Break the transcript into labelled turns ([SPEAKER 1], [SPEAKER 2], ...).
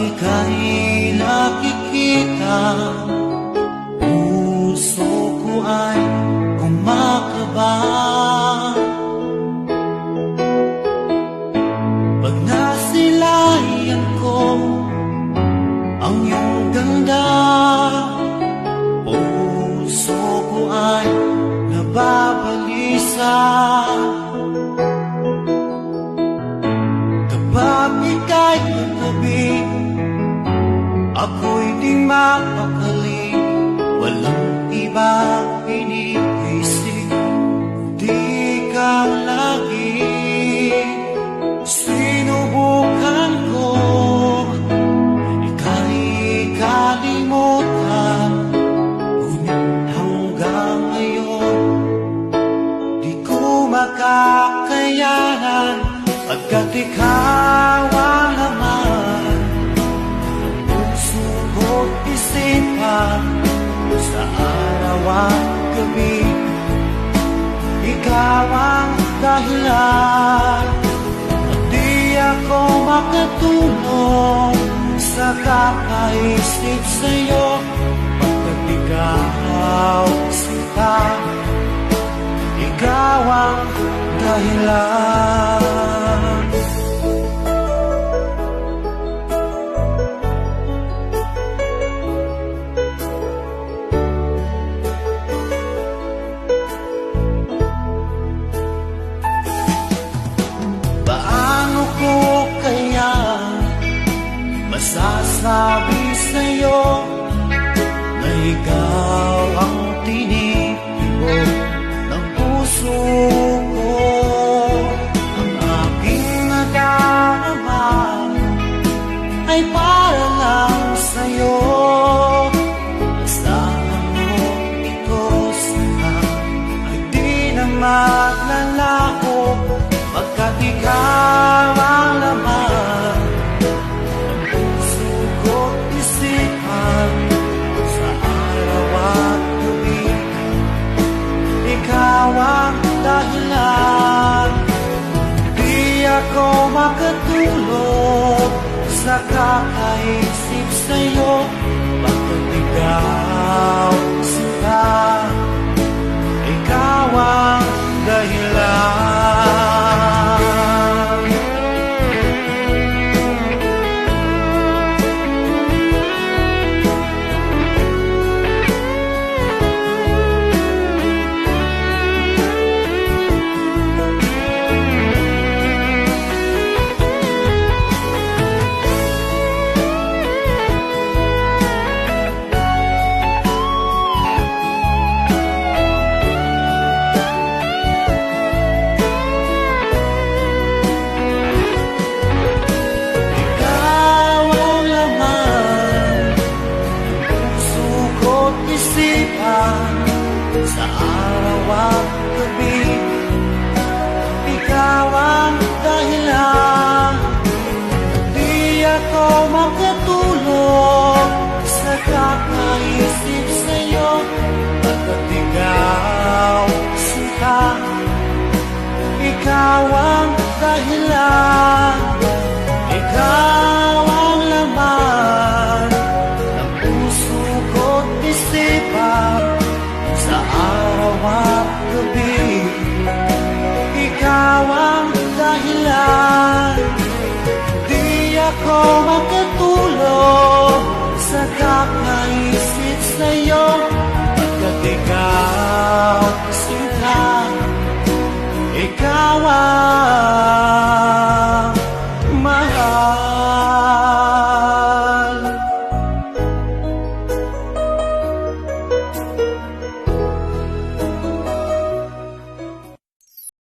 [SPEAKER 1] ika'y nakikita, puso ko ay kumakaba. Pag nasilayan ko ang iyong ganda, puso ko ay nababalisa. Kapag ika'y katabi, ako'y di mapakali. Walang ibang iniisip, di ka lagi. Sinubukan ko ika'y kalimutan, ngunit hanggang ngayon di ko makakayanan. Pagkat ikaw ang laman ng puso ko't isipan, sa araw at gabi, ikaw ang dahilan. At di ako makatulog sa kakaisip sa'yo, pagkat ikaw sinta, ikaw ang dahilan. Paano ko kaya masasabi sa'yo na ikaw ang tinitibok ng puso ko? Ang aking nadarama ay para lang sa'yo. Asahan mo ito sana ay di na maglalaho, pagkat ikaw ang laman ng puso ko't isipan, sa araw at gabi, ikaw ang dahilan. Di ako makatulog sa kakaisip sa'yo, pagkat ikaw sinta, ikaw ang dahilan. Sa araw at gabi, ikaw ang dahilan. Di ako makatulog sa kakaisip sa'yo, pagkat ikaw sinta, ikaw ang dahilan. Ikaw ang laman ng puso ko't isipan, sa araw at gabi, ikaw ang dahilan. Di ako makatulog sa kakaisip sa'yo, pagkat ikaw sinta, ikaw ang